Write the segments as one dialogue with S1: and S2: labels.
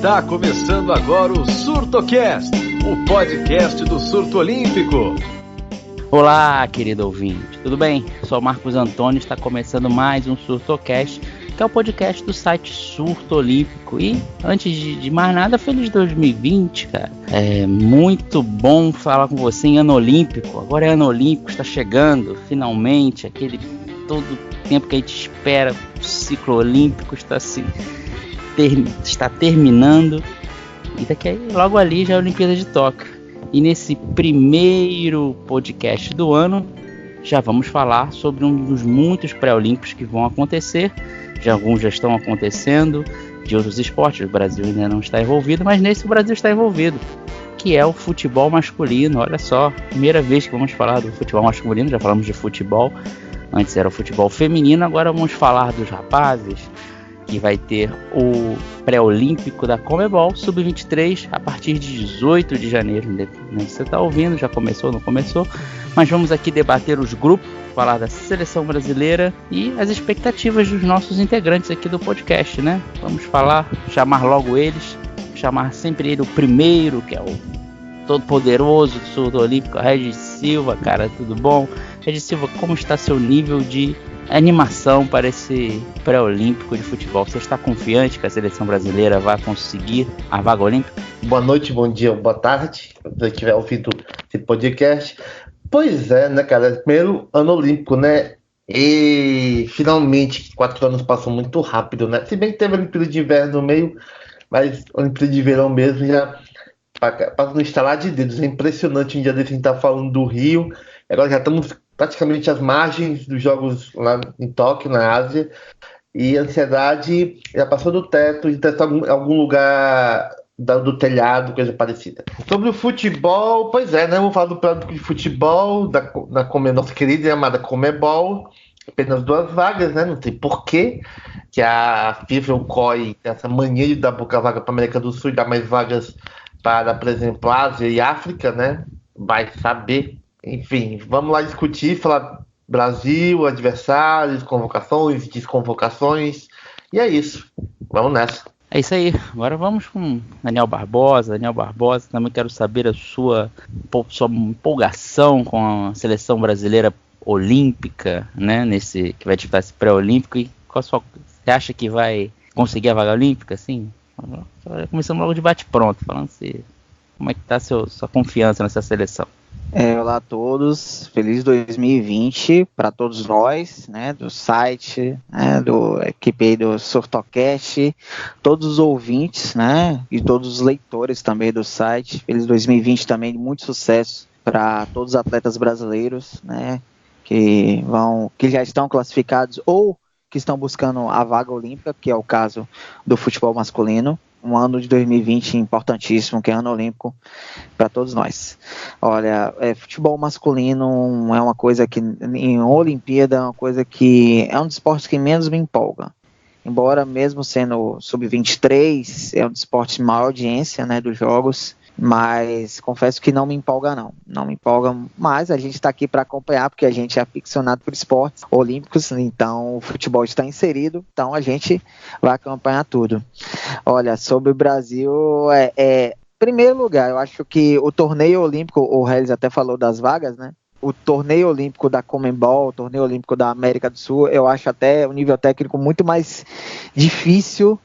S1: Está começando agora o SurtoCast, o podcast do Surto Olímpico.
S2: Olá, querido ouvinte, tudo bem? Sou o Marcos Antônio, está começando mais um SurtoCast, que é o podcast do site Surto Olímpico. E, antes de mais nada, feliz 2020, cara. É muito bom falar com você em ano olímpico. Agora é ano olímpico, está chegando, finalmente, aquele todo tempo que a gente espera, o ciclo olímpico está terminando. E daqui a logo ali já é a Olimpíada de Tóquio. E nesse primeiro podcast do ano, já vamos falar sobre um dos muitos pré-olímpicos que vão acontecer. Alguns já estão acontecendo, de outros esportes. O Brasil ainda não está envolvido, mas nesse o Brasil está envolvido, que é o futebol masculino. Olha só, primeira vez que vamos falar do futebol masculino. Já falamos de futebol, antes era o futebol feminino, agora vamos falar dos rapazes, que vai ter o pré-olímpico da Conmebol Sub-23 a partir de 18 de janeiro. Você está ouvindo, já começou, não começou, mas vamos aqui debater os grupos, falar da seleção brasileira e as expectativas dos nossos integrantes aqui do podcast, né? Vamos falar, chamar logo eles, chamar sempre ele o primeiro, que é o todo poderoso do Surto Olímpico, Regis Silva. Cara, tudo bom? Regis Silva, como está seu nível de animação para esse pré-olímpico de futebol? Você está confiante que a seleção brasileira vai conseguir a vaga olímpica?
S3: Boa noite, bom dia, boa tarde, se você estiver ouvindo esse podcast. Pois é, né, cara? Primeiro ano olímpico, né? E finalmente 4 anos passam muito rápido, né? Se bem que teve a Olimpíada de Inverno no meio, mas a Olimpíada de Verão mesmo já passa no estalar de dedos. É impressionante. Um dia desse a gente tá falando do Rio, agora já estamos praticamente às margens dos Jogos lá em Tóquio, na Ásia, e a ansiedade já passou do teto, já está em algum lugar do telhado, coisa parecida. Sobre o futebol, pois é, né? Vamos falar do plano de futebol, da nossa querida e amada Conmebol, apenas 2 vagas, né? Não sei porquê, que a FIFA e o COI tem essa mania de dar pouca vaga para a América do Sul e dar mais vagas para, por exemplo, Ásia e África, né? Vai saber. Enfim, vamos lá discutir, falar Brasil, adversários, convocações, desconvocações, e é isso. Vamos nessa.
S2: É isso aí, agora vamos com Daniel Barbosa. Daniel Barbosa, também quero saber a sua empolgação com a seleção brasileira olímpica, né, que vai disputar esse pré-olímpico, e você acha que vai conseguir a vaga olímpica? Assim, começamos logo de bate-pronto, falando assim, como é que está sua confiança nessa seleção?
S4: Olá a todos, feliz 2020 para todos nós, né, do site, né, do equipe aí do SurtoCast, todos os ouvintes, né, e todos os leitores também do site. Feliz 2020 também, muito sucesso para todos os atletas brasileiros, né, que já estão classificados ou que estão buscando a vaga olímpica, que é o caso do futebol masculino. Um ano de 2020 importantíssimo, que é ano olímpico para todos nós. Olha, futebol masculino é uma coisa que, em Olimpíada, é uma coisa que é um dos esportes que menos me empolga. Embora mesmo sendo sub-23, é um dos esportes de maior audiência, né, dos jogos, mas confesso que não me empolga não me empolga, mas a gente está aqui para acompanhar, porque a gente é aficionado por esportes olímpicos, então o futebol está inserido, então a gente vai acompanhar tudo. Olha, sobre o Brasil, primeiro lugar, eu acho que o torneio olímpico, o Relis até falou das vagas, né? O torneio olímpico da Conmebol, o torneio olímpico da América do Sul, eu acho até o nível técnico muito mais difícil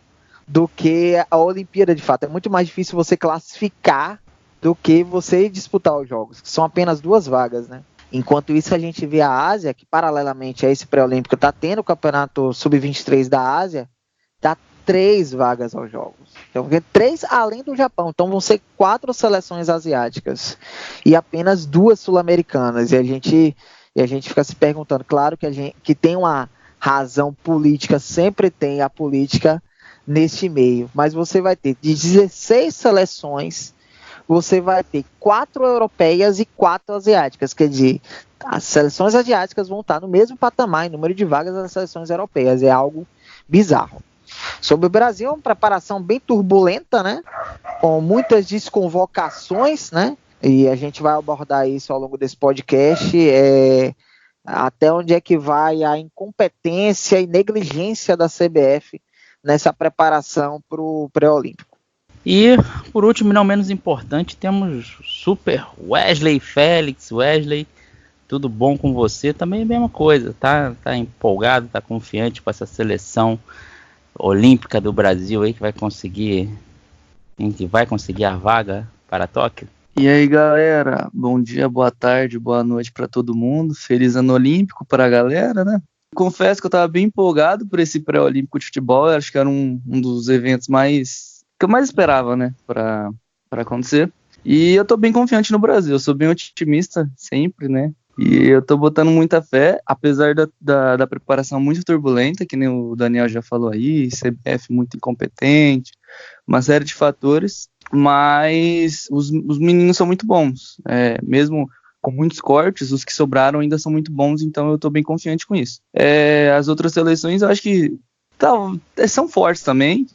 S4: do que a Olimpíada, de fato. É muito mais difícil você classificar do que você disputar os jogos, que são apenas 2 vagas, né? Enquanto isso, a gente vê a Ásia, que paralelamente a esse pré-olímpico está tendo o campeonato sub-23 da Ásia, dá 3 vagas aos jogos. Então, 3 além do Japão. Então, vão ser 4 seleções asiáticas e apenas 2 sul-americanas. E a gente fica se perguntando, claro que tem uma razão política, sempre tem a política neste meio, mas você vai ter de 16 seleções, você vai ter 4 europeias e 4 asiáticas, quer dizer, as seleções asiáticas vão estar no mesmo patamar em número de vagas das seleções europeias, é algo bizarro. Sobre o Brasil, uma preparação bem turbulenta, né, com muitas desconvocações, né, e a gente vai abordar isso ao longo desse podcast, até onde é que vai a incompetência e negligência da CBF nessa preparação para o pré-olímpico.
S2: E, por último e não menos importante, temos o Super Wesley Félix. Wesley, tudo bom com você? Também é a mesma coisa, tá empolgado, tá confiante com essa seleção olímpica do Brasil aí que vai conseguir a vaga para Tóquio?
S5: E aí, galera, bom dia, boa tarde, boa noite para todo mundo. Feliz ano olímpico para a galera, né? Confesso que eu estava bem empolgado por esse pré-olímpico de futebol. Eu acho que era um dos eventos que eu mais esperava, né, para acontecer. E eu tô bem confiante no Brasil, eu sou bem otimista sempre, né? E eu tô botando muita fé, apesar da preparação muito turbulenta, que nem o Daniel já falou aí, CBF muito incompetente, uma série de fatores, mas os meninos são muito bons, mesmo com muitos cortes, os que sobraram ainda são muito bons, então eu tô bem confiante com isso. As outras seleções eu acho que são fortes também,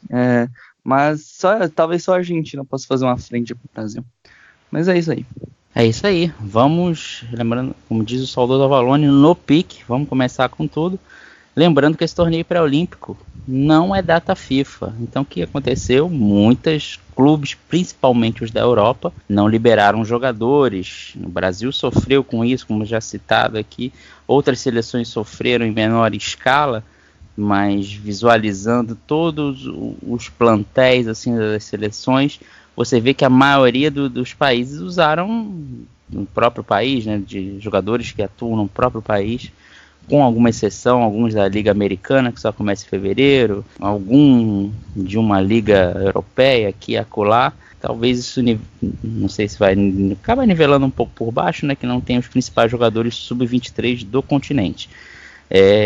S5: mas talvez só a Argentina possa fazer uma frente pro Brasil. Mas é isso aí.
S2: É isso aí, vamos, lembrando, como diz o saudoso Avalone, no pique, vamos começar com tudo. Lembrando que esse torneio pré-olímpico não é data FIFA, então o que aconteceu? Muitos clubes, principalmente os da Europa, não liberaram jogadores. O Brasil sofreu com isso, como já citado aqui, outras seleções sofreram em menor escala, mas visualizando todos os plantéis assim, das seleções, você vê que a maioria dos países usaram no próprio país, né, de jogadores que atuam no próprio país, com alguma exceção, alguns da Liga Americana, que só começa em fevereiro, algum de uma Liga Europeia aqui e acolá. Talvez isso, não sei se vai acabar nivelando um pouco por baixo, né, que não tem os principais jogadores sub-23 do continente.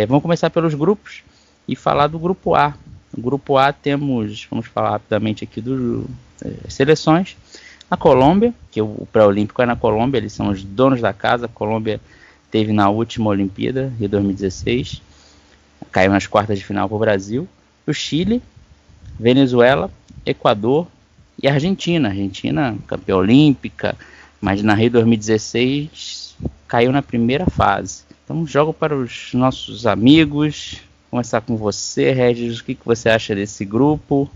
S2: Vamos começar pelos grupos e falar do grupo A. No grupo A vamos falar rapidamente aqui das seleções. A Colômbia, que o pré-olímpico é na Colômbia, eles são os donos da casa. A Colômbia teve na última Olimpíada, de 2016, caiu nas quartas de final para o Brasil. O Chile, Venezuela, Equador e Argentina. Argentina, campeã olímpica, mas na Rio 2016 caiu na primeira fase. Então jogo para os nossos amigos. Vou começar com você, Regis. O que você acha desse grupo?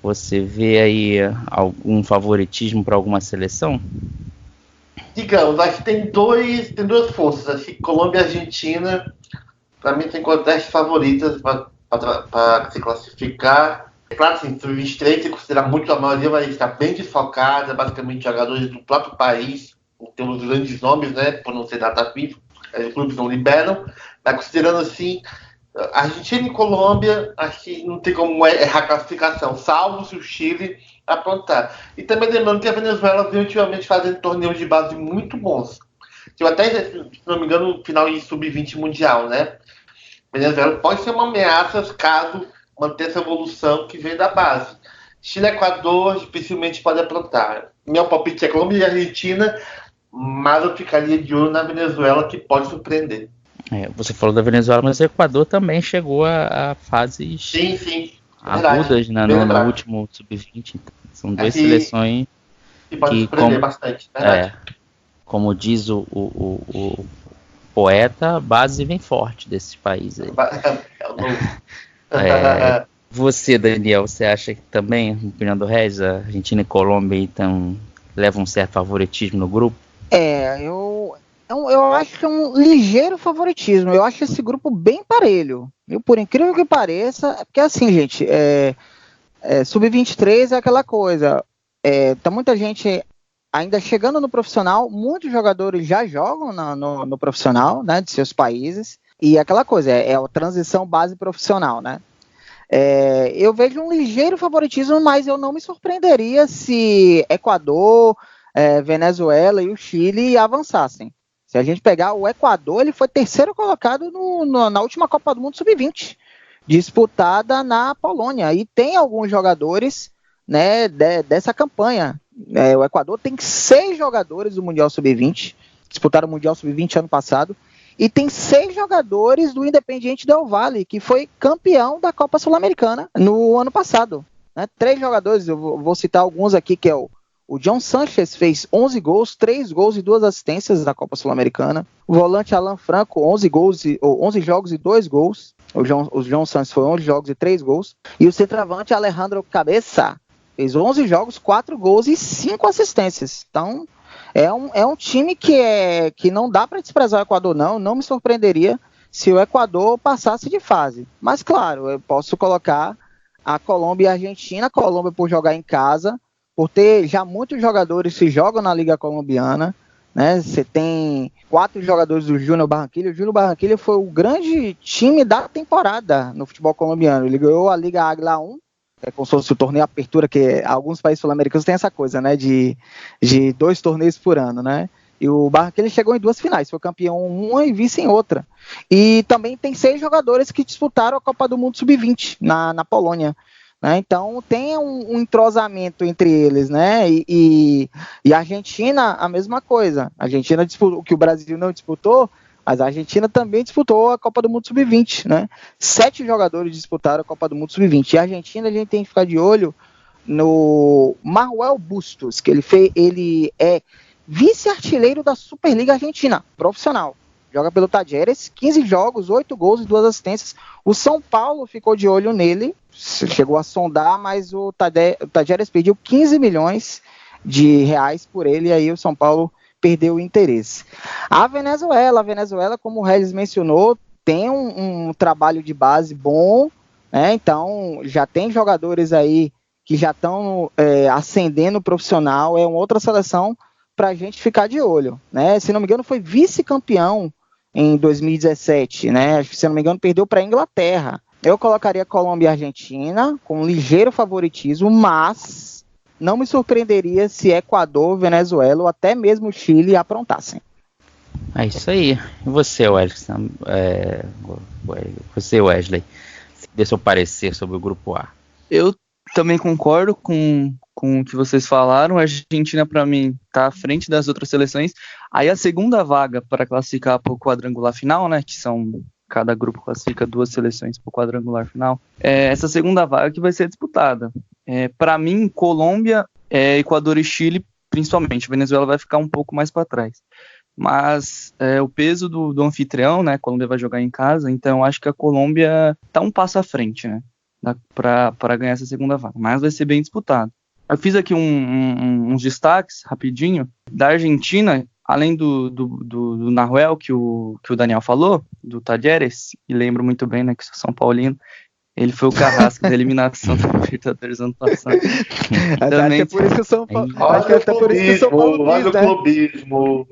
S2: Você vê aí algum favoritismo para alguma seleção?
S3: Digamos, acho que tem duas forças. Acho que Colômbia e Argentina, para mim, tem contextos favoritas para se classificar. É claro, assim, o 23 se considera muito a maioria, mas está bem desfocada, basicamente jogadores do próprio país, temos grandes nomes, né, por não ser data FIFA, os clubes não liberam, mas considerando assim, Argentina e Colômbia, acho que não tem como errar a classificação, salvo se o Chile aprontar. E também lembrando que a Venezuela vem ultimamente fazendo torneios de base muito bons. Eu até, se não me engano, no final em sub-20 mundial, né? A Venezuela pode ser uma ameaça caso manter essa evolução que vem da base. Chile e Equador dificilmente pode aprontar. Meu palpite é Colômbia e Argentina, mas eu ficaria de olho na Venezuela, que pode surpreender.
S2: Você falou da Venezuela, mas o Equador também chegou a fases agudas no último sub-20. São duas seleções
S3: que podem surpreender bastante.
S2: Como diz o poeta, a base vem forte desses países aí. Você, Daniel, você acha que também, na opinião do Regis, a Argentina e Colômbia então, levam um certo favoritismo no grupo?
S4: Eu acho que é um ligeiro favoritismo. Eu acho esse grupo bem parelho. Por incrível que pareça, porque assim, gente, sub-23 é aquela coisa. Tá muita gente ainda chegando no profissional, muitos jogadores já jogam no profissional, né, de seus países, e aquela coisa, é a transição base profissional, né. Eu vejo um ligeiro favoritismo, mas eu não me surpreenderia se Equador, Venezuela e o Chile avançassem. Se a gente pegar o Equador, ele foi terceiro colocado na última Copa do Mundo Sub-20, disputada na Polônia. E tem alguns jogadores, né, dessa campanha. O Equador tem 6 jogadores do Mundial Sub-20, disputaram o Mundial Sub-20 ano passado. E tem 6 jogadores do Independiente Del Valle, que foi campeão da Copa Sul-Americana no ano passado. 3 jogadores, eu vou citar alguns aqui, que é o John Sanchez fez 11 gols, 3 gols e 2 assistências na Copa Sul-Americana. O volante Alan Franco, 11 jogos e 2 gols. O John Sanchez foi 11 jogos e 3 gols. E o centroavante Alejandro Cabeza Fez 11 jogos, 4 gols e 5 assistências. Então, é um time que não dá para desprezar o Equador, não me surpreenderia se o Equador passasse de fase. Mas, claro, eu posso colocar a Colômbia e a Argentina. A Colômbia por jogar em casa, por ter já muitos jogadores que jogam na Liga Colombiana, né? Você tem 4 jogadores do Júnior Barranquilla. O Júnior Barranquilla foi o grande time da temporada no futebol colombiano. Ele ganhou a Liga Águila 1, como se fosse o torneio Apertura, que alguns países sul-americanos têm essa coisa, né? De 2 torneios por ano, né? E o Barranquilla chegou em 2 finais, foi campeão uma e vice em outra. E também tem 6 jogadores que disputaram a Copa do Mundo Sub-20 na Polônia, né? Então tem um entrosamento entre eles, né? E a Argentina, a mesma coisa. A Argentina disputou o que o Brasil não disputou, mas a Argentina também disputou a Copa do Mundo Sub-20, né? 7 jogadores disputaram a Copa do Mundo Sub-20. E a Argentina, a gente tem que ficar de olho no Manuel Bustos, que ele é vice-artilheiro da Superliga Argentina, profissional. Joga pelo Talleres, 15 jogos, 8 gols e 2 assistências. O São Paulo ficou de olho nele, chegou a sondar, mas o Talleres pediu 15 milhões de reais por ele, e aí o São Paulo perdeu o interesse. A Venezuela, como o Regis mencionou, tem um trabalho de base bom, né? Então já tem jogadores aí que já estão ascendendo o profissional, é uma outra seleção para a gente ficar de olho, né? Se não me engano, foi vice-campeão em 2017, né? Se não me engano, perdeu para a Inglaterra. Eu colocaria Colômbia e Argentina com um ligeiro favoritismo, mas não me surpreenderia se Equador, Venezuela ou até mesmo Chile aprontassem.
S2: É isso aí. E você, Wesley? Dê seu parecer sobre o Grupo A.
S5: Eu também concordo com o que vocês falaram. A Argentina, para mim, está à frente das outras seleções. Aí a segunda vaga para classificar para o quadrangular final, né, que são, cada grupo classifica 2 seleções para o quadrangular final, essa segunda vaga que vai ser disputada. Para mim, Colômbia, Equador e Chile, principalmente. Venezuela vai ficar um pouco mais para trás. Mas o peso do anfitrião, né, a Colômbia vai jogar em casa, então eu acho que a Colômbia está um passo à frente, né, para ganhar essa segunda vaga. Mas vai ser bem disputado. Eu fiz aqui uns destaques, rapidinho, da Argentina, além do Nahuel, que o Daniel falou, do Talleres, e lembro muito bem, né, que sou São Paulino, ele foi o carrasco da eliminação da Libertadores ano passado.
S4: Acho que é por isso que o São Paulo...
S3: Olha o clubismo.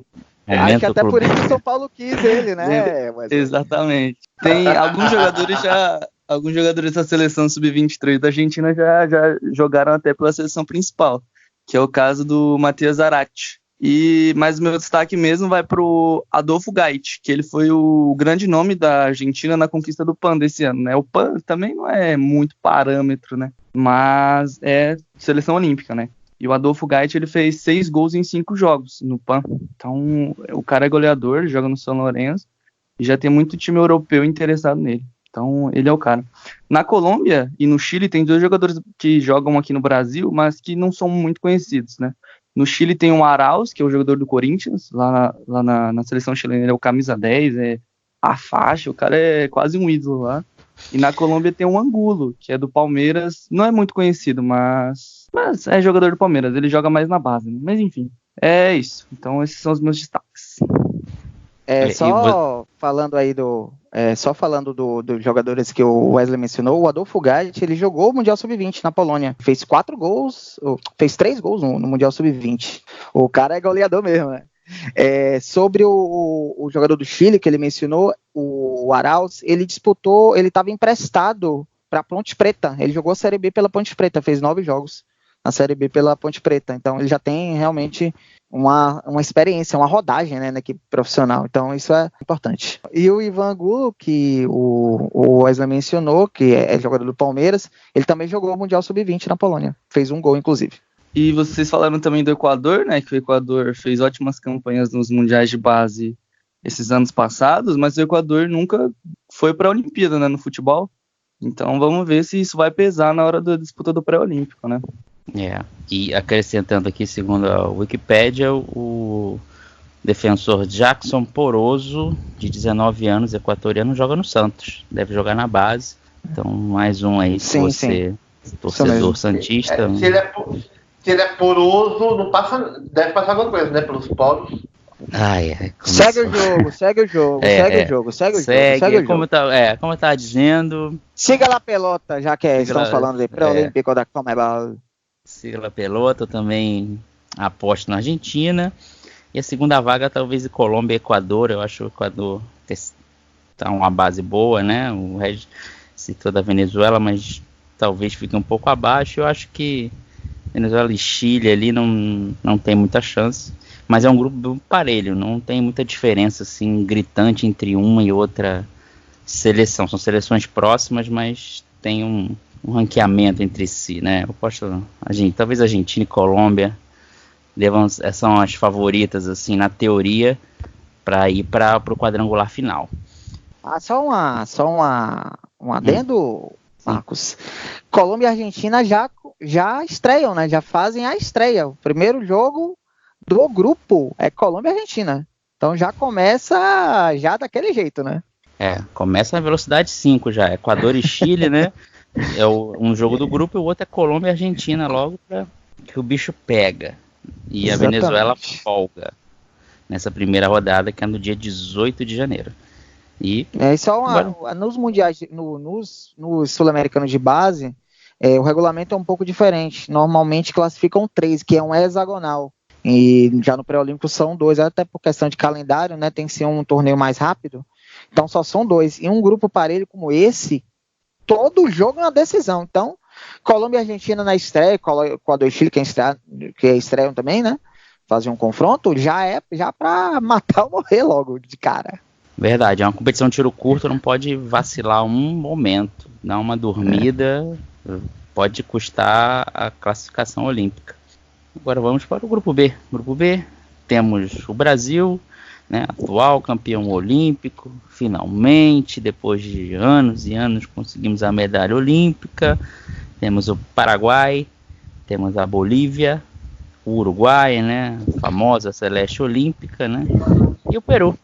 S4: Acho que até por isso que o São Paulo quis ele, né?
S5: Exatamente. Tem alguns jogadores da seleção sub-23 da Argentina já jogaram até pela seleção principal, que é o caso do Matías Zarate. Mas o meu destaque mesmo vai pro Adolfo Gaite, que ele foi o grande nome da Argentina na conquista do PAN desse ano, né? O PAN também não é muito parâmetro, né? Mas é seleção olímpica, né? E o Adolfo Gaite, ele fez 6 gols em 5 jogos no PAN. Então, o cara é goleador, joga no São Lourenço, e já tem muito time europeu interessado nele. Então, ele é o cara. Na Colômbia e no Chile tem 2 jogadores que jogam aqui no Brasil, mas que não são muito conhecidos, né? No Chile tem o Arauz, que é o jogador do Corinthians, lá na seleção chilena ele é o camisa 10, é a faixa, o cara é quase um ídolo lá. E na Colômbia tem o Angulo, que é do Palmeiras, não é muito conhecido, mas é jogador do Palmeiras, ele joga mais na base, né? Mas enfim, é isso. Então esses são os meus destaques.
S4: Falando aí dos jogadores que o Wesley mencionou, o Adolfo Gaite, ele jogou o Mundial Sub-20 na Polônia, fez 3 gols no Mundial Sub-20. O cara é goleador mesmo, né? Sobre o jogador do Chile que ele mencionou, o Arauz, ele estava emprestado para a Ponte Preta, ele jogou a Série B pela Ponte Preta, fez 9 jogos na Série B pela Ponte Preta, então ele já tem realmente uma experiência, uma rodagem, né, na equipe profissional, então isso é importante. E o Ivan Angulo, que o Wesley mencionou, que é jogador do Palmeiras, ele também jogou o Mundial Sub-20 na Polônia, fez 1 gol inclusive.
S5: E vocês falaram também do Equador, né, que o Equador fez ótimas campanhas nos mundiais de base esses anos passados, mas o Equador nunca foi para a Olimpíada, né, no futebol. Então vamos ver se isso vai pesar na hora da disputa do pré-olímpico, né?
S2: E acrescentando aqui, segundo a Wikipédia, o defensor Jackson Poroso, de 19 anos, equatoriano, joga no Santos, deve jogar na base. Então mais um aí, se torcedor santista.
S3: Se ele é poroso, não passa, deve passar alguma coisa, né? Pelos poros.
S4: Segue o jogo.
S2: Como eu tava dizendo.
S4: Siga lá, pelota, já que estamos falando de pré-olímpico da Conmebol.
S2: Siga lá, pelota, eu também aposto na Argentina. E a segunda vaga talvez em Colômbia e Equador. Eu acho que o Equador tá uma base boa, né? O Regis citou da Venezuela, mas talvez fique um pouco abaixo. Eu acho que Venezuela e Chile ali não tem muita chance. Mas é um grupo parelho, não tem muita diferença assim, gritante entre uma e outra seleção. São seleções próximas, mas tem um ranqueamento entre si, né? Eu aposto, talvez Argentina e Colômbia são as favoritas, assim, na teoria, para ir para o quadrangular final.
S4: Só um adendo, Marcos. Colômbia e Argentina já estreiam, né? Já fazem a estreia. O primeiro jogo do grupo é Colômbia e Argentina. Então já começa daquele jeito, né?
S2: Começa na velocidade 5 já. Equador e Chile, né? É um jogo do grupo e o outro é Colômbia e Argentina, logo para que o bicho pega. E a Venezuela folga nessa primeira rodada, que é no dia 18 de janeiro. Nos mundiais, nos sul-americanos de base, o regulamento é um pouco diferente. Normalmente classificam 3, que é um hexagonal. E já no pré-olímpico são 2, até por questão de calendário, né? Tem que ser um torneio mais rápido. Então só são 2. E um grupo parelho como esse, todo jogo é uma decisão. Então, Colômbia e Argentina na estreia, Equador e Chile, que estreiam também, né? Fazer um confronto, já é para matar ou morrer logo de cara. Verdade, é uma competição de tiro curto, não pode vacilar um momento. Dar uma dormida pode custar a classificação olímpica. Agora vamos para o grupo B. Grupo B, temos o Brasil, né, atual campeão olímpico, finalmente, depois de anos e anos, conseguimos a medalha olímpica. Temos o Paraguai, temos a Bolívia, o Uruguai, né, a famosa celeste olímpica, né, e o Peru,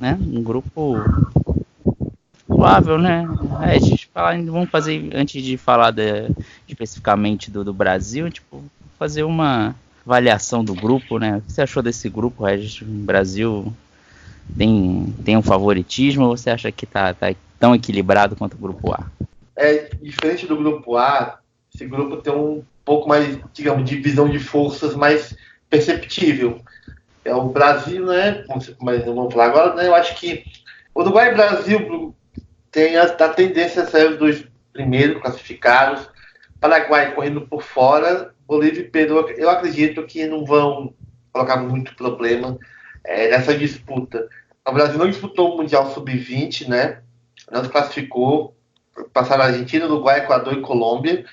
S2: né, um grupo provável, né. Vamos fazer, antes de falar especificamente do Brasil, fazer uma avaliação do grupo, né? O que você achou desse grupo, Regis? O Brasil tem um favoritismo ou você acha que tá tão equilibrado quanto o grupo A?
S3: Diferente do grupo A, esse grupo tem um pouco mais, digamos, de divisão de forças mais perceptível. É o Brasil, né? Mas não vamos falar agora, né? Eu acho que Uruguai e Brasil tem a tendência a ser os 2 primeiros classificados. Paraguai correndo por fora, Bolívia e Peru, eu acredito que não vão colocar muito problema nessa disputa. O Brasil não disputou o Mundial Sub-20, né? Não se classificou, passaram a Argentina, Uruguai, Equador e Colômbia,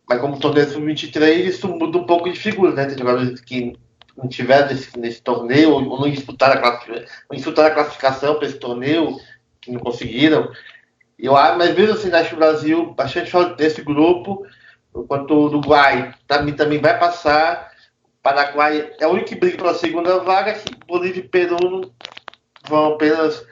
S3: mas como torneio Sub-23, isso muda um pouco de figura, né? Tem jogadores que não tiveram nesse torneio, ou não disputaram a classificação para esse torneio, que não conseguiram. Mas mesmo assim, acho que o Brasil, bastante fora desse grupo, enquanto o Uruguai também vai passar. O Paraguai é o único que briga pela segunda vaga, que Bolívia e Peru vão apenas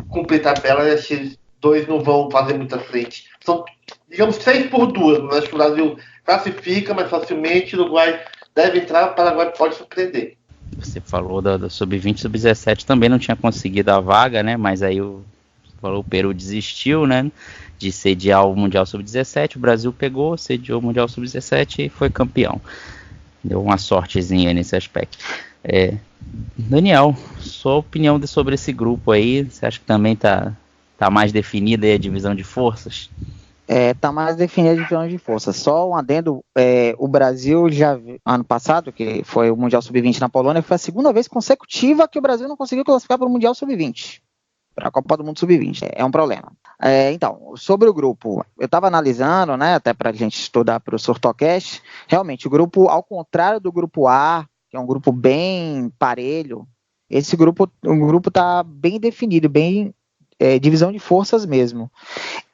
S3: cumprir tabela, e esses 2 não vão fazer muita frente. São, digamos, 6-2, mas acho que o Brasil classifica mais facilmente, o Uruguai deve entrar, o Paraguai pode surpreender.
S2: Você falou do Sub-20, Sub-17 também não tinha conseguido a vaga, né? Mas aí o Peru desistiu, né, de sediar o Mundial Sub-17, o Brasil pegou, sediou o Mundial Sub-17 e foi campeão. Deu uma sortezinha nesse aspecto. Daniel, sua opinião sobre esse grupo aí, você acha que também tá mais definida aí a divisão de forças?
S4: Tá mais definida a divisão de forças. Só um adendo, o Brasil já, ano passado, que foi o Mundial Sub-20 na Polônia, foi a segunda vez consecutiva que o Brasil não conseguiu classificar para o Mundial Sub-20. Para a Copa do Mundo Sub-20. É um problema. Então, sobre o grupo, eu estava analisando, né, até para a gente estudar para o Surtocast, realmente o grupo, ao contrário do grupo A, que é um grupo bem parelho, o grupo está bem definido, bem divisão de forças mesmo.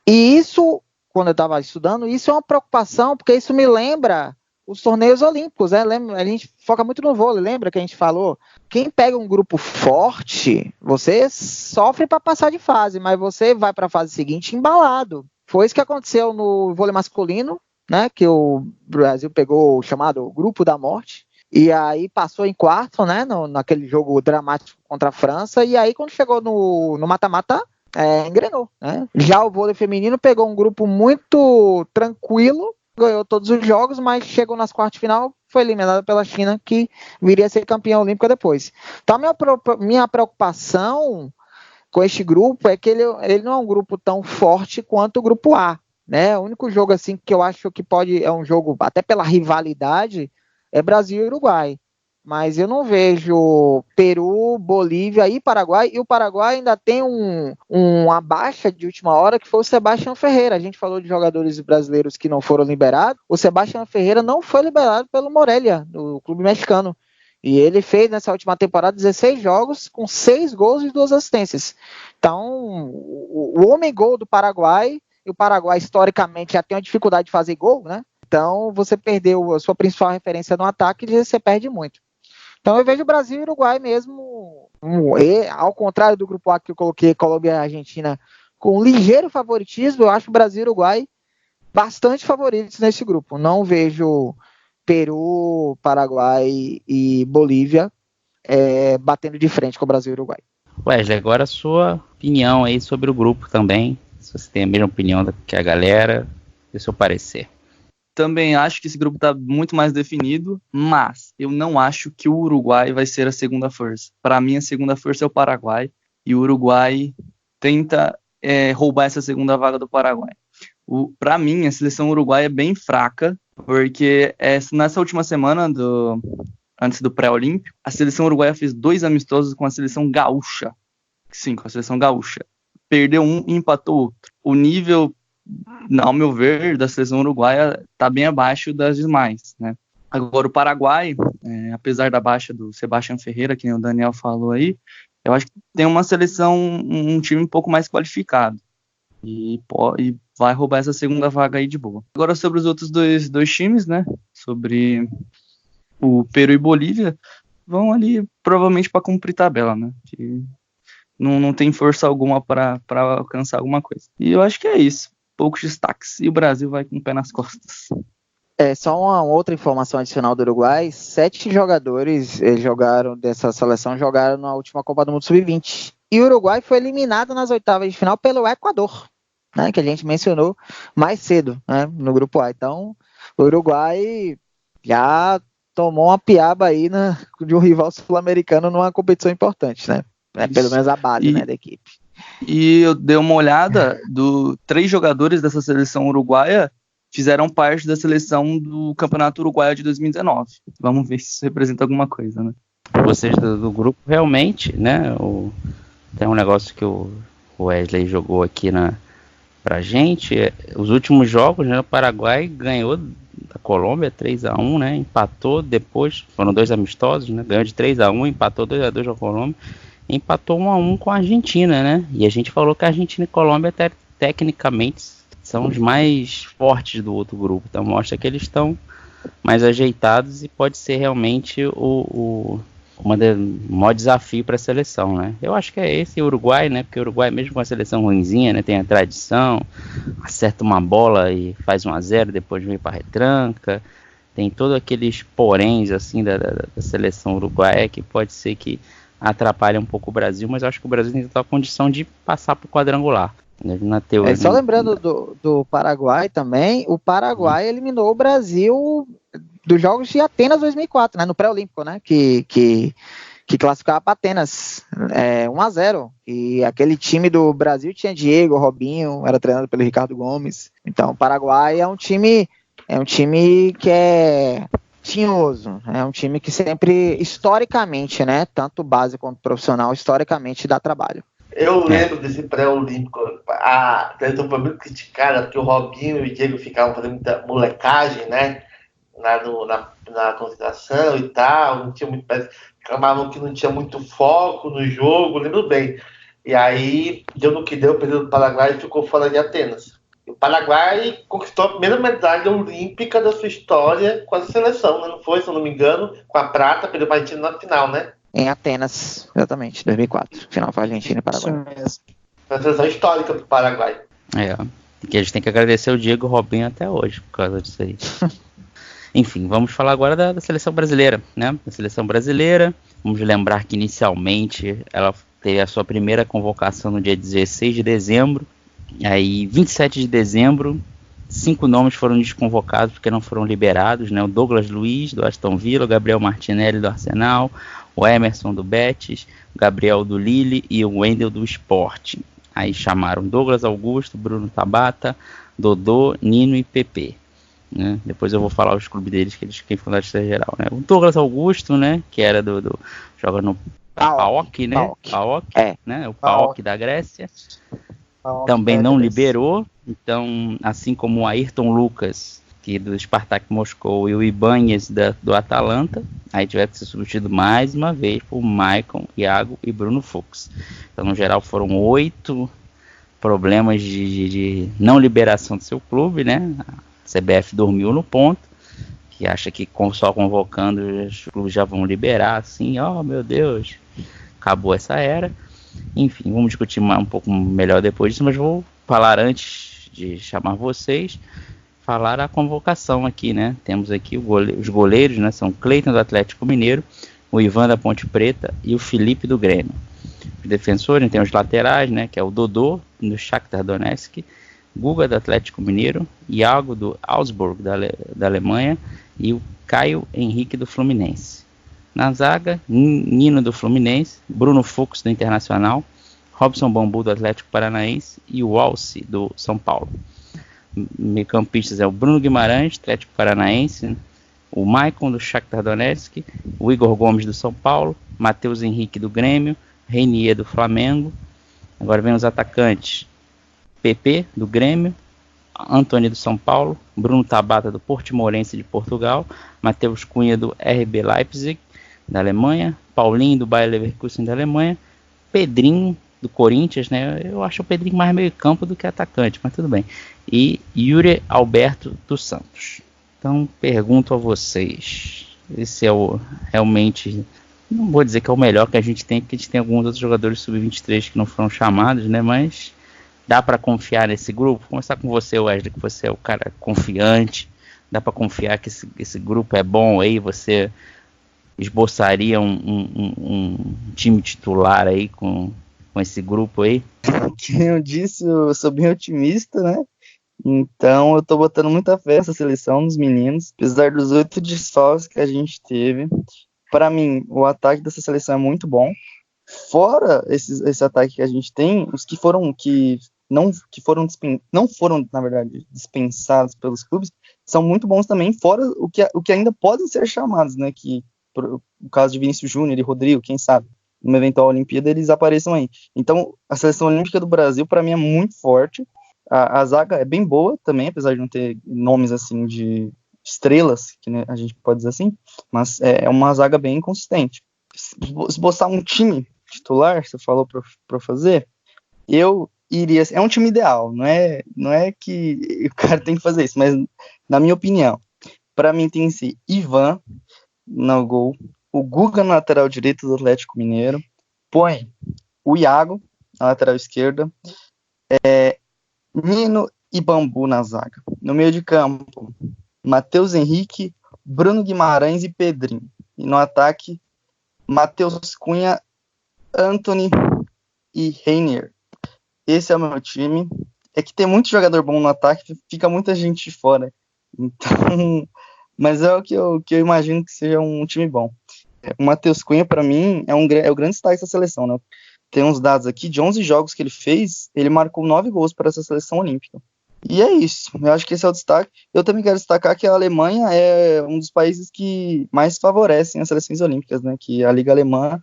S4: E isso, quando eu estava estudando, isso é uma preocupação, porque isso me lembra os torneios olímpicos, né? A gente foca muito no vôlei, lembra que a gente falou? Quem pega um grupo forte, você sofre para passar de fase, mas você vai para a fase seguinte embalado. Foi isso que aconteceu no vôlei masculino, né? Que o Brasil pegou o chamado Grupo da Morte, e aí passou em quarto, né? Naquele jogo dramático contra a França, e aí quando chegou no mata-mata, engrenou, né? Já o vôlei feminino pegou um grupo muito tranquilo, ganhou todos os jogos, mas chegou nas quartas de final, foi eliminada pela China, que viria a ser campeã olímpica depois. Então, minha preocupação com este grupo é que ele não é um grupo tão forte quanto o grupo A, né? O único jogo assim que eu acho que é um jogo até pela rivalidade é Brasil e Uruguai, mas eu não vejo Peru, Bolívia e Paraguai, e o Paraguai ainda tem uma baixa de última hora que foi o Sebastião Ferreira. A gente falou de jogadores brasileiros que não foram liberados, o Sebastião Ferreira não foi liberado pelo Morelia, do clube mexicano. E ele fez nessa última temporada 16 jogos com 6 gols e 2 assistências. Então, o homem gol do Paraguai, e o Paraguai historicamente já tem uma dificuldade de fazer gol, né? Então, você perdeu a sua principal referência no ataque e você perde muito. Então, eu vejo o Brasil e o Uruguai mesmo, ao contrário do grupo A que eu coloquei, Colômbia e Argentina, com um ligeiro favoritismo. Eu acho o Brasil e o Uruguai bastante favoritos nesse grupo. Não vejo Peru, Paraguai e Bolívia batendo de frente com o Brasil e o Uruguai.
S2: Wesley, agora a sua opinião aí sobre o grupo também, se você tem a mesma opinião que a galera, dê seu parecer.
S5: Também acho que esse grupo está muito mais definido, mas eu não acho que o Uruguai vai ser a segunda força. Para mim, a segunda força é o Paraguai, e o Uruguai tenta roubar essa segunda vaga do Paraguai. Para mim, a seleção uruguaia é bem fraca, porque nessa última semana, antes do pré-olímpico, a seleção uruguaia fez 2 amistosos com a seleção gaúcha. Sim, com a seleção gaúcha. Perdeu um e empatou outro. O nível, ao meu ver, da seleção uruguaia está bem abaixo das demais, né? Agora, o Paraguai, apesar da baixa do Sebastião Ferreira, que o Daniel falou aí, eu acho que tem uma seleção, um time um pouco mais qualificado. E vai roubar essa segunda vaga aí de boa. Agora, sobre os outros dois times, né? Sobre o Peru e Bolívia, vão ali provavelmente para cumprir tabela, né? Que não tem força alguma para alcançar alguma coisa. E eu acho que é isso. Poucos destaques. E o Brasil vai com o pé nas costas.
S4: Só uma outra informação adicional do Uruguai: 7 jogadores dessa seleção jogaram na última Copa do Mundo Sub-20. E o Uruguai foi eliminado nas oitavas de final pelo Equador, né, que a gente mencionou mais cedo, né, no grupo A. Então, o Uruguai já tomou uma piaba aí de um rival sul-americano numa competição importante, né? Pelo menos a base, né, da equipe.
S5: E eu dei uma olhada, 3 jogadores dessa seleção uruguaia fizeram parte da seleção do Campeonato Uruguaio de 2019. Vamos ver se isso representa alguma coisa, né?
S2: Vocês do grupo, realmente, né? Tem um negócio que o Wesley jogou aqui pra gente. Os últimos jogos, né, o Paraguai ganhou da Colômbia 3-1, né? Empatou depois, foram 2 amistosos, né? Ganhou de 3-1, empatou 2-2 com a Colômbia, empatou 1-1 com a Argentina, né? E a gente falou que a Argentina e a Colômbia até tecnicamente são os mais fortes do outro grupo. Então mostra que eles estão mais ajeitados e pode ser realmente o maior desafio para a seleção, né? Eu acho que é esse o Uruguai, né? Porque o Uruguai, mesmo com a seleção ruinzinha, né, tem a tradição, acerta uma bola e faz 1-0, depois vem para retranca. Tem todos aqueles poréns assim da seleção uruguaia que pode ser que atrapalhe um pouco o Brasil, mas eu acho que o Brasil tem a condição de passar para o quadrangular. Na teoria.
S4: Só lembrando do Paraguai também, o Paraguai eliminou o Brasil dos Jogos de Atenas 2004, né, no pré-olímpico, né, que classificava para Atenas 1-0, e aquele time do Brasil tinha Diego, Robinho, era treinado pelo Ricardo Gomes. Então o Paraguai é um time que é tinhoso, é um time que sempre, historicamente, né, tanto base quanto profissional, historicamente dá trabalho.
S3: Eu lembro desse pré-olímpico, a seleção foi muito criticada porque o Robinho e o Diego ficavam fazendo muita molecagem, né, na concentração e tal, não tinha muito, reclamavam que não tinha muito foco no jogo, lembro bem. E aí, deu no que deu, perdeu o Paraguai e ficou fora de Atenas. E o Paraguai conquistou a primeira medalha olímpica da sua história com a seleção, né? Não foi, se eu não me engano, com a prata, perdeu para a Argentina na final, né?
S4: Em Atenas, exatamente, 2004. Final foi Argentina e Paraguai.
S3: Foi uma seleção histórica para o Paraguai.
S2: Que a gente tem que agradecer o Diego Robinho até hoje por causa disso aí. Enfim, vamos falar agora da seleção brasileira, né? Da seleção brasileira, vamos lembrar que inicialmente ela teve a sua primeira convocação no dia 16 de dezembro, aí 27 de dezembro, 5 nomes foram desconvocados porque não foram liberados, né? O Douglas Luiz, do Aston Villa, o Gabriel Martinelli, do Arsenal, o Emerson, do Betis, o Gabriel, do Lille e o Wendel, do Sporting. Aí chamaram Douglas Augusto, Bruno Tabata, Dodô, Nino e Pepe. Né? Depois eu vou falar os clubes deles, que eles quem foram da Justiça Geral. Né? O Douglas Augusto, né? Que era joga no PAOK, né? PAOK, né? O PAOK da Grécia. Também não liberou. Então, assim como o Ayrton Lucas, que do Spartak Moscou, e o Ibanez do Atalanta, aí tiveram que ser substituído mais uma vez por Maicon, Iago e Bruno Fux. Então, no geral, foram 8 problemas de não liberação do seu clube, né? A CBF dormiu no ponto, que acha que só convocando os clubes já vão liberar, assim, meu Deus, acabou essa era. Enfim, vamos discutir um pouco melhor depois disso, mas vou falar antes de chamar vocês, falar a convocação aqui, né? Temos aqui os goleiros, né? São Cleiton do Atlético Mineiro, o Ivan da Ponte Preta e o Felipe do Grêmio. Os defensores, tem os laterais, né? Que é o Dodô do Shakhtar Donetsk, Guga do Atlético Mineiro, Iago do Augsburg da Alemanha e o Caio Henrique do Fluminense. Na zaga, Nino do Fluminense, Bruno Fux do Internacional, Robson Bambu do Atlético Paranaense e o Alce do São Paulo. Meio-campistas é o Bruno Guimarães, Atlético Paranaense, o Maicon do Shakhtar Donetsk, o Igor Gomes do São Paulo, Matheus Henrique do Grêmio, Reinier do Flamengo. Agora vem os atacantes: Pepe do Grêmio, Antony do São Paulo, Bruno Tabata do Portimonense de Portugal, Matheus Cunha do RB Leipzig da Alemanha, Paulinho do Bayer Leverkusen da Alemanha, Pedrinho do Corinthians, né? Eu acho o Pedrinho mais meio campo do que atacante, mas tudo bem. E Yuri Alberto dos Santos. Então pergunto a vocês, esse é realmente, não vou dizer que é o melhor que a gente tem, porque a gente tem alguns outros jogadores sub-23 que não foram chamados, né? Mas dá para confiar nesse grupo? Vou começar com você, Wesley, que você é o cara confiante. Dá para confiar que esse grupo é bom aí? Você esboçaria um time titular aí com esse grupo aí?
S5: Como eu disse, eu sou bem otimista, né? Então eu tô botando muita fé nessa seleção nos meninos, apesar dos 8 desfalques que a gente teve. Para mim, o ataque dessa seleção é muito bom. Fora esse ataque que a gente tem, os que não foram, na verdade, dispensados pelos clubes, são muito bons também, fora o que ainda podem ser chamados, né? Que, o caso de Vinícius Júnior e Rodrigo, quem sabe, numa eventual Olimpíada, eles apareçam aí. Então, a seleção olímpica do Brasil, para mim, é muito forte. A zaga é bem boa também, apesar de não ter nomes assim de estrelas, que né, a gente pode dizer assim, mas é uma zaga bem consistente. Se botar um time titular, você falou para fazer, eu iria. É um time ideal, não é que o cara tem que fazer isso, mas na minha opinião, para mim tem que ser Ivan no gol, o Guga na lateral direita do Atlético Mineiro, põe o Iago na lateral esquerda, Nino e Bambu na zaga. No meio de campo, Matheus Henrique, Bruno Guimarães e Pedrinho. E no ataque, Matheus Cunha, Antony e Reinier. Esse é o meu time. É que tem muito jogador bom no ataque, fica muita gente de fora. Então, mas é o que eu imagino que seja um time bom. O Matheus Cunha, para mim, é o grande destaque dessa seleção, né? Tem uns dados aqui, de 11 jogos que ele fez, ele marcou 9 gols para essa seleção olímpica. E é isso, eu acho que esse é o destaque. Eu também quero destacar que a Alemanha é um dos países que mais favorecem as seleções olímpicas, né? Que a Liga Alemã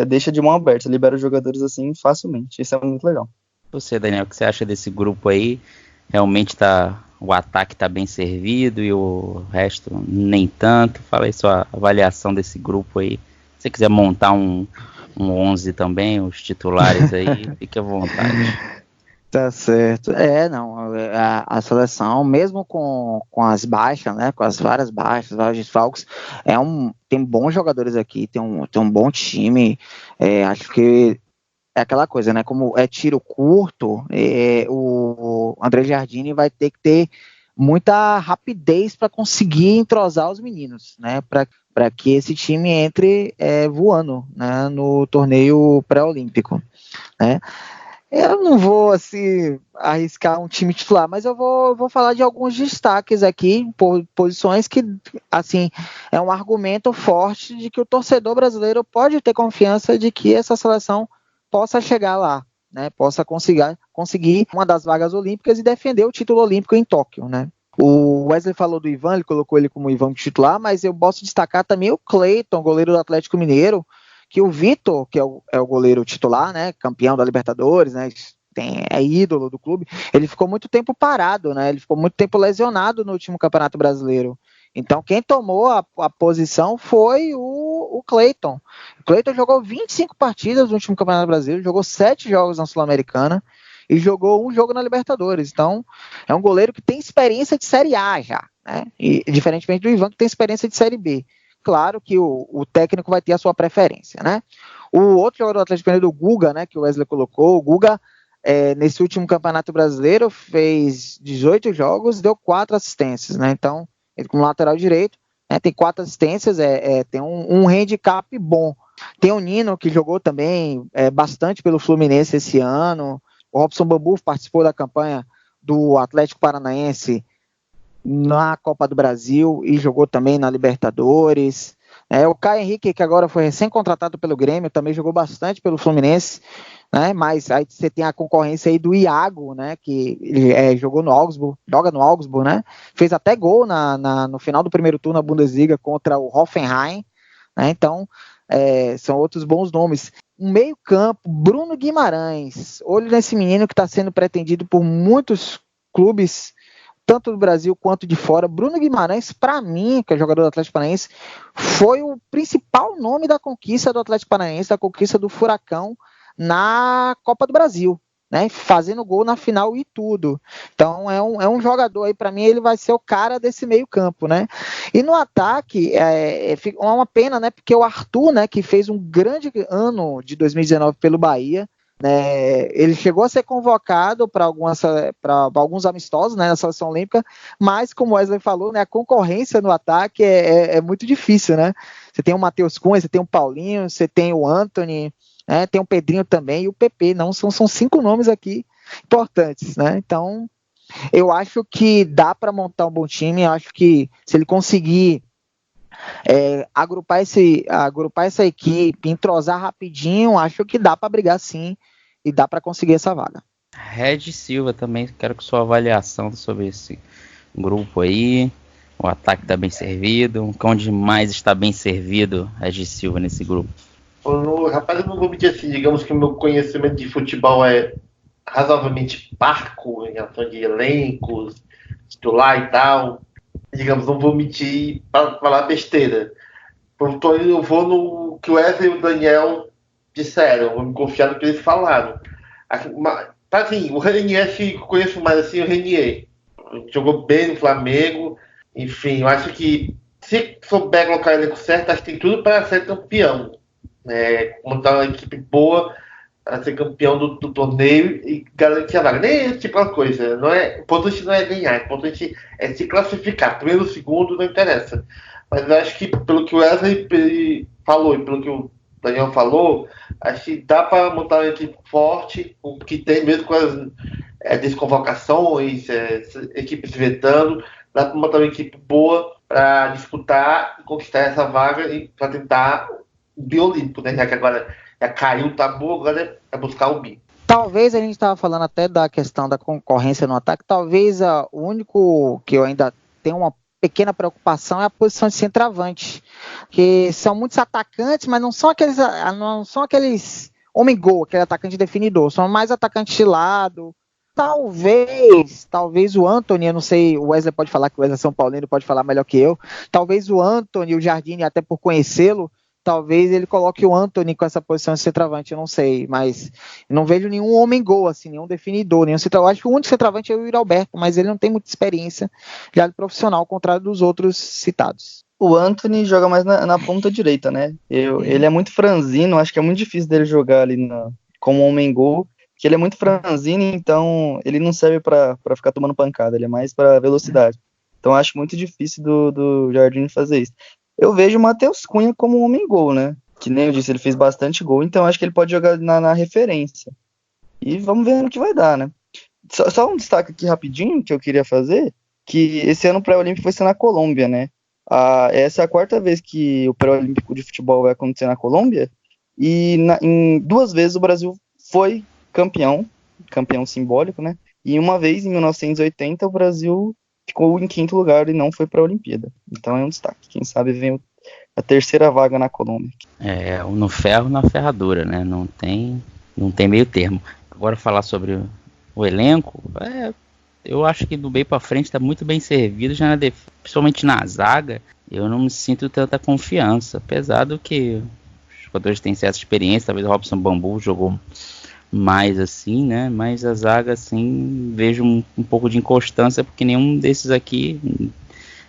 S5: deixa de mão aberta, libera os jogadores assim facilmente. Isso é muito legal.
S2: Você, Daniel, o que você acha desse grupo aí? Realmente o ataque está bem servido e o resto nem tanto? Fala aí sua avaliação desse grupo aí. Se você quiser montar um 11 também, os titulares aí, fique à vontade.
S4: Tá certo. A seleção, mesmo com as baixas, né, com as várias baixas, vários desfalques, tem bons jogadores aqui, tem um bom time. Acho que é aquela coisa, né? Como é tiro curto, o André Jardine vai ter que ter muita rapidez para conseguir entrosar os meninos, né? Para que esse time entre voando, né? No torneio pré-olímpico, né? Eu não vou assim arriscar um time titular, mas eu vou falar de alguns destaques aqui, posições que assim é um argumento forte de que o torcedor brasileiro pode ter confiança de que essa seleção possa chegar lá, né? Possa conseguir uma das vagas olímpicas e defender o título olímpico em Tóquio, né? O Wesley falou do Ivan, ele colocou ele como Ivan titular, mas eu posso destacar também o Cleiton, goleiro do Atlético Mineiro, que o Vitor, que é o goleiro titular, né, campeão da Libertadores, né, é ídolo do clube, ele ficou muito tempo parado, né, ele ficou muito tempo lesionado no último Campeonato Brasileiro. Então quem tomou a posição foi o Cleiton. O Cleiton jogou 25 partidas no último Campeonato Brasileiro, jogou 7 jogos na Sul-Americana e jogou 1 jogo na Libertadores. Então é um goleiro que tem experiência de Série A já, né, e diferentemente do Ivan, que tem experiência de Série B. Claro que o técnico vai ter a sua preferência, né? O outro jogador do Atlético Mineiro, o Guga, né, que o Wesley colocou, o Guga, nesse último Campeonato Brasileiro, fez 18 jogos, deu 4 assistências, né? Então, ele como lateral direito, né, tem 4 assistências, tem um handicap bom. Tem o Nino, que jogou também bastante pelo Fluminense esse ano. O Robson Bambu participou da campanha do Atlético Paranaense na Copa do Brasil e jogou também na Libertadores. O Caio Henrique, que agora foi recém-contratado pelo Grêmio, também jogou bastante pelo Fluminense, né? Mas aí você tem a concorrência aí do Iago, né? Que jogou no Augsburg, joga no Augsburg, né? Fez até gol no final do primeiro turno na Bundesliga contra o Hoffenheim, né? Então, são outros bons nomes. Um meio-campo, Bruno Guimarães. Olho nesse menino que está sendo pretendido por muitos clubes, tanto do Brasil quanto de fora. Bruno Guimarães, para mim, que é jogador do Atlético Paranaense, foi o principal nome da conquista do Atlético Paranaense, da conquista do Furacão na Copa do Brasil, né? Fazendo gol na final e tudo. Então é um jogador aí, para mim, ele vai ser o cara desse meio campo, né? E no ataque, é uma pena, né? Porque o Arthur, né, que fez um grande ano de 2019 pelo Bahia, ele chegou a ser convocado para alguns amistosos, né, na seleção olímpica, mas como o Wesley falou, né, a concorrência no ataque é muito difícil, né? Você tem o Matheus Cunha, você tem o Paulinho, você tem o Antony, né, tem o Pedrinho também e o PP. Não, são 5 nomes aqui importantes, né? Então eu acho que dá para montar um bom time. Eu acho que se ele conseguir agrupar essa equipe, entrosar rapidinho, acho que dá para brigar sim e dá para conseguir essa vaga.
S2: Red Silva também, quero que sua avaliação sobre esse grupo aí. O ataque está bem servido, onde mais está bem servido Red Silva nesse grupo?
S3: Rapaz, eu não vou mentir assim, digamos que o meu conhecimento de futebol é razoavelmente parco em relação de elencos, titular e tal. Digamos, não vou mentir para falar besteira. Eu vou no que o Wesley e o Daniel disseram, vou me confiar no que eles falaram. Assim, o Renier, acho que conheço mais assim, o Renier. Jogou bem no Flamengo. Enfim, eu acho que se souber colocar o elenco certo, acho que tem tudo para ser campeão. Montar uma equipe boa para ser campeão do torneio e garantir a vaga. Nem esse tipo de coisa. O importante não é ganhar, o importante é se classificar. Primeiro, segundo, não interessa. Mas eu acho que, pelo que o Wesley falou e pelo que o Daniel falou, acho que dá para montar uma equipe forte, o que tem mesmo com as desconvocações, equipes vetando, dá para montar uma equipe boa para disputar e conquistar essa vaga e para tentar o biolímpico, né? Já que agora já caiu o tabu, agora é buscar o bi.
S4: Talvez a gente estava falando até da questão da concorrência no ataque, talvez o único que eu ainda tenho uma pequena preocupação é a posição de centroavante, que são muitos atacantes, mas não são aqueles homem-gol, aquele atacante definidor, são mais atacantes de lado. Talvez o Antony, eu não sei, o Wesley pode falar, que o Wesley São Paulino pode falar melhor que eu, talvez o Antony, o Jardine, até por conhecê-lo, talvez ele coloque o Antony com essa posição de centroavante, eu não sei, mas não vejo nenhum homem-gol, assim, nenhum definidor, nenhum centroavante. Acho que o único centroavante é o Yuri Alberto, mas ele não tem muita experiência já de profissional, ao contrário dos outros citados.
S5: O Antony joga mais na ponta direita, né? Ele é muito franzino, acho que é muito difícil dele jogar ali como homem-gol, que ele é muito franzino, então ele não serve para ficar tomando pancada, ele é mais para velocidade. Então acho muito difícil do Jardim fazer isso. Eu vejo o Matheus Cunha como um homem-gol, né? Que nem eu disse, ele fez bastante gol, então acho que ele pode jogar na referência. E vamos ver no que vai dar, né? Só um destaque aqui rapidinho que eu queria fazer, que esse ano o pré-olímpico vai ser na Colômbia, né? Essa é a 4ª vez que o pré-olímpico de futebol vai acontecer na Colômbia, e em 2 vezes o Brasil foi campeão simbólico, né? E uma vez, em 1980, o Brasil ficou em 5º lugar e não foi para a Olimpíada. Então é um destaque. Quem sabe vem a 3ª vaga na Colômbia.
S2: No ferro, na ferradura, né? Não tem meio termo. Agora falar sobre o elenco, eu acho que do meio para frente está muito bem servido, já principalmente na zaga. Eu não me sinto tanta confiança, apesar do que os jogadores têm certa experiência. Talvez o Robson Bambu jogou mais assim, né? Mas a zaga, assim, vejo um pouco de inconstância, porque nenhum desses aqui.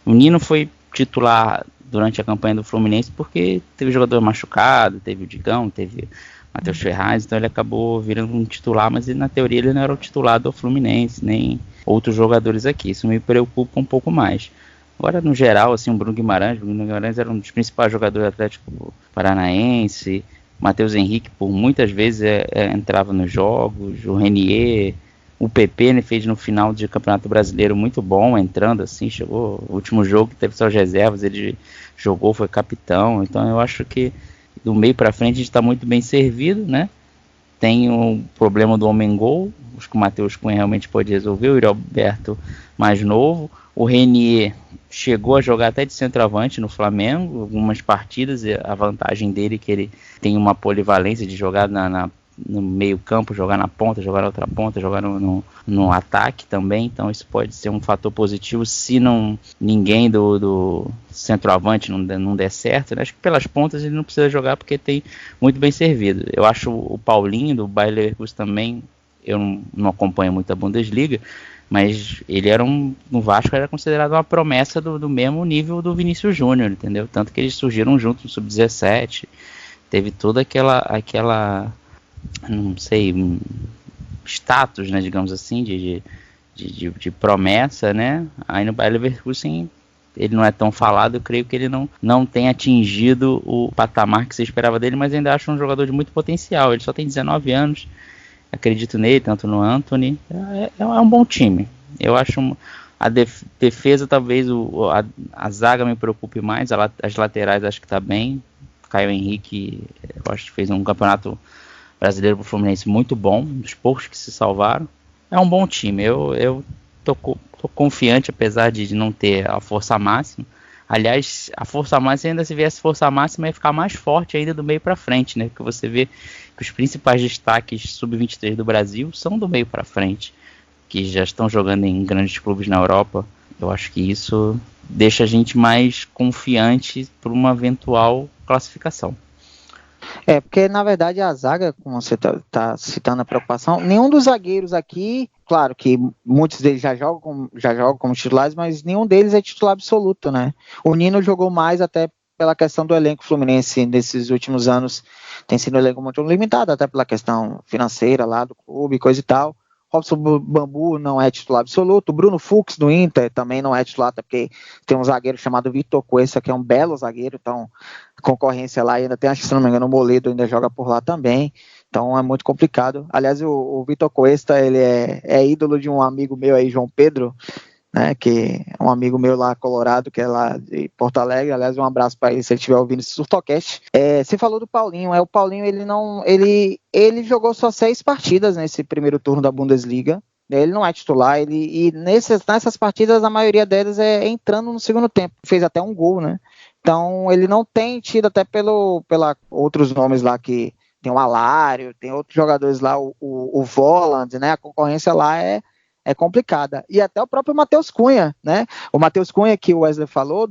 S2: O Nino foi titular durante a campanha do Fluminense porque teve jogador machucado, teve o Digão, teve o Matheus Ferraz, então ele acabou virando um titular, mas na teoria ele não era o titular do Fluminense, nem outros jogadores aqui. Isso me preocupa um pouco mais. Agora, no geral, assim, o Bruno Guimarães era um dos principais jogadores do Atlético Paranaense. Matheus Henrique, por muitas vezes, entrava nos jogos. O Renier, o PP, né, fez no final de Campeonato Brasileiro muito bom, entrando assim, chegou. O último jogo que teve suas reservas, ele jogou, foi capitão. Então eu acho que do meio para frente a gente está muito bem servido, né? Tem o problema do homem-gol, acho que o Matheus Cunha realmente pode resolver, o Yuri Alberto mais novo. O Renier chegou a jogar até de centroavante no Flamengo, algumas partidas, e a vantagem dele é que ele tem uma polivalência de jogar no meio campo, jogar na ponta, jogar na outra ponta, jogar no ataque também, então isso pode ser um fator positivo se ninguém do centroavante não der certo, né? Acho que pelas pontas ele não precisa jogar porque tem muito bem servido. Eu acho o Paulinho do Bayer Leverkusen também, eu não acompanho muito a Bundesliga, mas ele no Vasco era considerado uma promessa do mesmo nível do Vinícius Júnior, entendeu? Tanto que eles surgiram juntos no Sub-17, teve toda aquela não sei, status, né, digamos assim, de promessa, né? Aí no Bayer Leverkusen ele não é tão falado, eu creio que ele não tem atingido o patamar que se esperava dele, mas ainda acho um jogador de muito potencial. Ele só tem 19 anos, acredito nele, tanto no Antony. É um bom time. Eu acho a defesa, talvez a zaga me preocupe mais, as laterais acho que está bem. Caio Henrique, eu acho que fez um campeonato brasileiro pro Fluminense muito bom, dos poucos que se salvaram. É um bom time, eu tô confiante, apesar de não ter a força máxima. Aliás, a força máxima, ainda se viesse força máxima, ia ficar mais forte ainda do meio para frente, né? Porque você vê que os principais destaques sub-23 do Brasil são do meio para frente, que já estão jogando em grandes clubes na Europa. Eu acho que isso deixa a gente mais confiante para uma eventual classificação.
S4: Porque na verdade a zaga, como você tá citando a preocupação, nenhum dos zagueiros aqui, claro que muitos deles já jogam como titulares, mas nenhum deles é titular absoluto, né? O Nino jogou mais até pela questão do elenco fluminense nesses últimos anos, tem sido um elenco muito limitado, até pela questão financeira lá do clube, coisa e tal. Robson Bambu não é titular absoluto, o Bruno Fux do Inter também não é titular, até porque tem um zagueiro chamado Vitor Cuesta, que é um belo zagueiro, então concorrência lá, e ainda tem, acho que se não me engano, o Moledo ainda joga por lá também, então é muito complicado. Aliás, o Vitor Cuesta, ele é ídolo de um amigo meu aí, João Pedro, né, que é um amigo meu lá, colorado, que é lá de Porto Alegre. Aliás, um abraço para ele, se ele estiver ouvindo esse Surtocast. Você falou do Paulinho, o Paulinho, ele jogou só 6 partidas nesse primeiro turno da Bundesliga, ele não é titular, e nessas partidas, a maioria delas é entrando no segundo tempo, fez até um gol, né, então ele não tem tido, até pela outros nomes lá, que tem o Alário, tem outros jogadores lá, o Volland, né, a concorrência lá é complicada. E até o próprio Matheus Cunha, né? O Matheus Cunha, que o Wesley falou,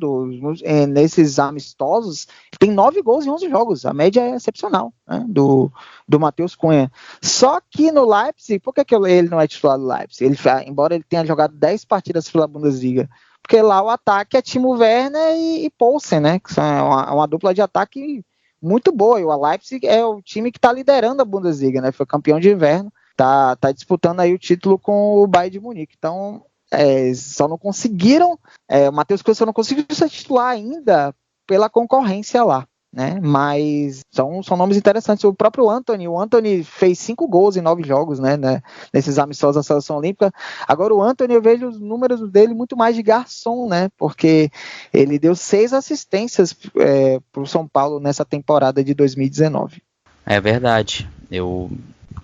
S4: nesses amistosos, tem 9 gols em 11 jogos. A média é excepcional, né? Do Matheus Cunha. Só que no Leipzig, por que ele não é titular do Leipzig? Embora ele tenha jogado 10 partidas pela Bundesliga, porque lá o ataque é Timo Werner e Poulsen, né? Que são uma dupla de ataque muito boa, e o Leipzig é o time que está liderando a Bundesliga, né? Foi campeão de inverno, tá disputando aí o título com o Bayern de Munique. Então, só não conseguiram, o Matheus Coelho só não conseguiu ser titular ainda pela concorrência lá, né? Mas são nomes interessantes. O próprio Antony fez 5 gols em 9 jogos, né? Nesses amistosos da Seleção Olímpica. Agora o Antony, eu vejo os números dele muito mais de garçom, né? Porque ele deu 6 assistências para o São Paulo nessa temporada de 2019.
S2: É verdade.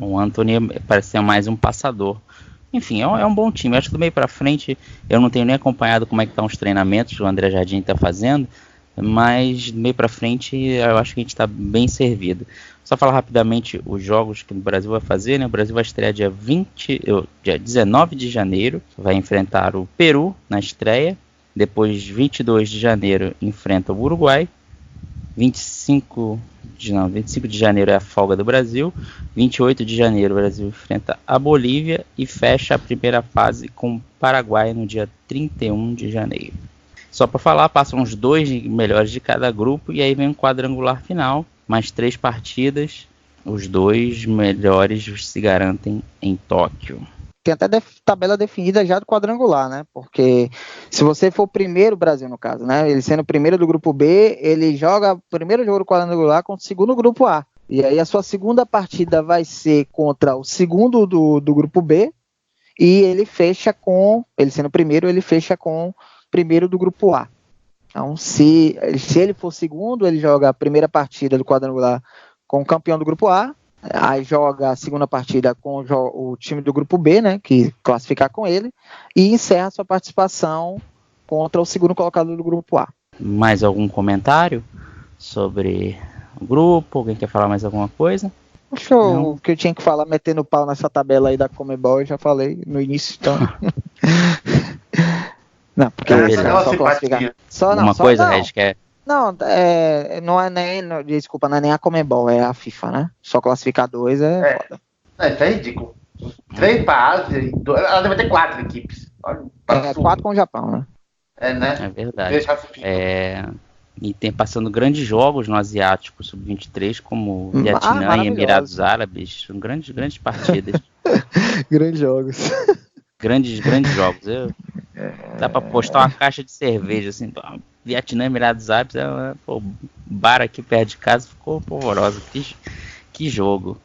S2: O Antony parece ser mais um passador. Enfim, é um bom time. Acho que do meio para frente, eu não tenho nem acompanhado como é que estão os treinamentos que o André Jardim está fazendo, mas do meio para frente eu acho que a gente está bem servido. Só falar rapidamente os jogos que o Brasil vai fazer, né? O Brasil vai estrear dia 19 de janeiro, vai enfrentar o Peru na estreia, depois 22 de janeiro enfrenta o Uruguai, 25 de janeiro é a folga do Brasil, 28 de janeiro o Brasil enfrenta a Bolívia e fecha a primeira fase com o Paraguai no dia 31 de janeiro. Só para falar, passam os 2 melhores de cada grupo e aí vem um quadrangular final, mais 3 partidas, os 2 melhores se garantem em Tóquio.
S4: Tem até tabela definida já do quadrangular, né? Porque se você for o primeiro, Brasil no caso, né? Ele sendo o primeiro do grupo B, ele joga o primeiro jogo do quadrangular contra o segundo grupo A. E aí a sua segunda partida vai ser contra o segundo do grupo B, e ele sendo o primeiro, ele fecha com o primeiro do grupo A. Então, se ele for segundo, ele joga a primeira partida do quadrangular com o campeão do grupo A, aí joga a segunda partida com o time do grupo B, né, que classificar com ele, e encerra sua participação contra o segundo colocado do grupo A.
S2: Mais algum comentário sobre o grupo? Alguém quer falar mais alguma coisa?
S4: Acho o que eu tinha que falar, metendo pau nessa tabela aí da Conmebol, eu já falei no início, então... Não, porque só classificar...
S2: Alguma coisa, Regis, quer...
S4: Não, não é nem a Conmebol, é a FIFA, né? Só classificar 2 foda.
S3: Isso é ridículo. 3 para a Ásia, ela deve ter 4 equipes.
S4: 4 com o Japão, né?
S3: Né?
S2: É verdade. E tem passando grandes jogos no Asiático Sub-23, como Vietnã e Emirados Árabes. São grandes partidas.
S4: Grandes jogos.
S2: Grandes jogos. Dá pra postar uma caixa de cerveja, assim, Vietnã, Emirados Árabes, o bar aqui perto de casa ficou polvorosa. Que jogo.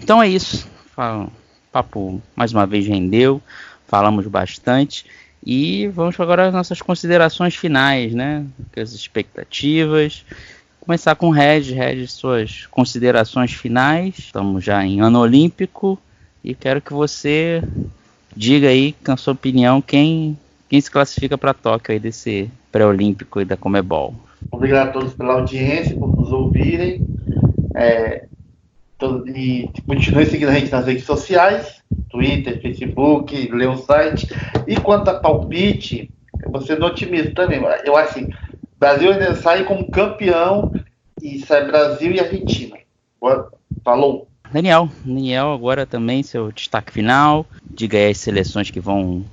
S2: Então é isso. O papo mais uma vez rendeu, falamos bastante e vamos agora às nossas considerações finais, né? As expectativas. Começar com o Regis, suas considerações finais. Estamos já em ano olímpico e quero que você diga aí, com a sua opinião, quem se classifica para Tóquio aí desse pré-olímpico e da Conmebol.
S3: Obrigado a todos pela audiência, por nos ouvirem. E continue seguindo a gente nas redes sociais, Twitter, Facebook, lê o site. E quanto a palpite, eu vou sendo otimista também. Eu acho assim, Brasil ainda sai como campeão e sai Brasil e Argentina. Falou!
S2: Daniel, agora também seu destaque final. Diga aí as seleções que vão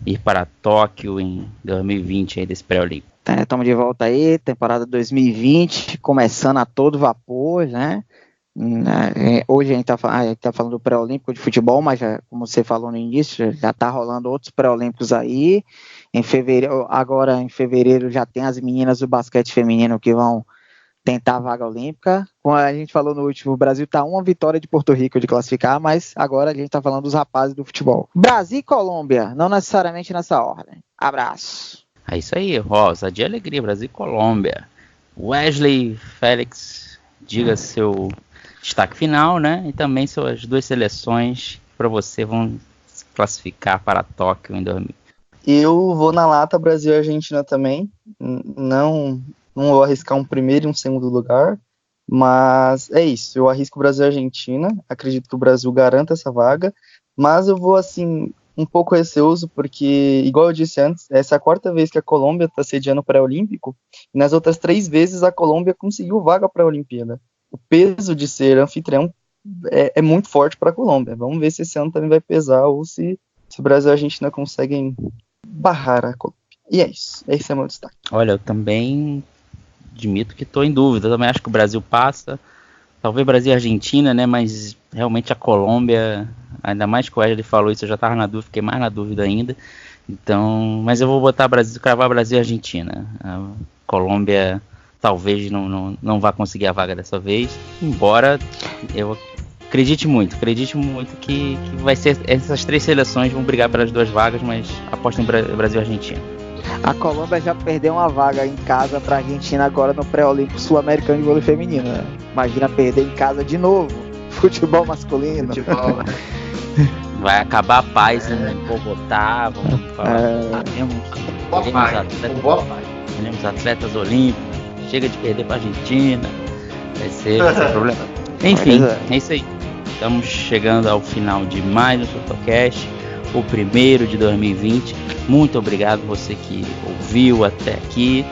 S2: ir para Tóquio em 2020 aí desse pré-olímpico.
S4: Estamos de volta aí, temporada 2020, começando a todo vapor, né? Hoje a gente tá falando do pré-olímpico de futebol, mas já, como você falou no início, já tá rolando outros pré-olímpicos aí. Em fevereiro já tem as meninas do basquete feminino que vão tentar a vaga olímpica. Como a gente falou no último, o Brasil está uma vitória de Porto Rico de classificar, mas agora a gente está falando dos rapazes do futebol. Brasil e Colômbia, não necessariamente nessa ordem. Abraço.
S2: É isso aí, Rosa, de alegria, Brasil e Colômbia. Wesley, Félix, diga seu destaque final, né? E também suas 2 seleções para você vão se classificar para Tóquio em 2020.
S5: Eu vou na lata Brasil e Argentina também. Não vou arriscar um primeiro e um segundo lugar, mas é isso, eu arrisco Brasil e Argentina, acredito que o Brasil garanta essa vaga, mas eu vou assim, um pouco receoso, porque, igual eu disse antes, essa é a 4ª vez que a Colômbia está sediando o pré-olímpico, e nas outras 3 vezes a Colômbia conseguiu vaga para a Olimpíada. O peso de ser anfitrião é muito forte para a Colômbia, vamos ver se esse ano também vai pesar, ou se o Brasil e a Argentina conseguem barrar a Colômbia. E é isso, esse é o meu destaque.
S2: Olha, eu também admito que estou em dúvida. Eu também acho que o Brasil passa, talvez Brasil e Argentina, né? Mas realmente a Colômbia, ainda mais que o Wesley falou isso, eu já estava na dúvida, fiquei mais na dúvida ainda. Então, mas eu vou botar cravar Brasil e Argentina. A Colômbia talvez não vá conseguir a vaga dessa vez, embora eu acredite muito que vai ser, essas 3 seleções vão brigar pelas 2 vagas, mas aposto em Brasil e Argentina.
S4: A Colômbia já perdeu uma vaga em casa para a Argentina agora no pré-olímpico sul-americano de vôlei feminino, né? Imagina perder em casa de novo, futebol masculino.
S2: Vai acabar a paz em Bogotá, vamos falar. Teremos atletas olímpicos, chega de perder para a Argentina, vai ser problema. Enfim, é isso aí. Estamos chegando ao final de mais um Surtocast, o primeiro de 2020. Muito obrigado você que ouviu até aqui.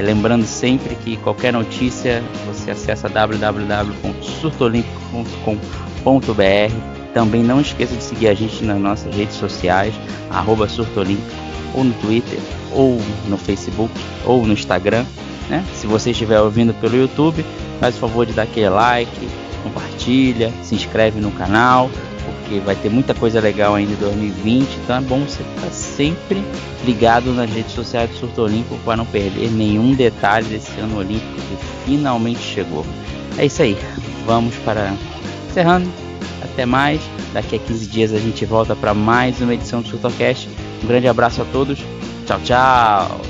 S2: Lembrando sempre que qualquer notícia você acessa www.surtolimpico.com.br. Também não esqueça de seguir a gente nas nossas redes sociais, @surtolimpico, ou no Twitter, ou no Facebook, ou no Instagram, né? Se você estiver ouvindo pelo YouTube, faz o favor de dar aquele like, compartilha, se inscreve no canal, porque vai ter muita coisa legal ainda em 2020, então é bom você ficar sempre ligado nas redes sociais do Surto Olímpico para não perder nenhum detalhe desse ano olímpico que finalmente chegou. É isso aí, vamos para encerrando. Até mais, daqui a 15 dias a gente volta para mais uma edição do Surtocast. Um grande abraço a todos, tchau, tchau!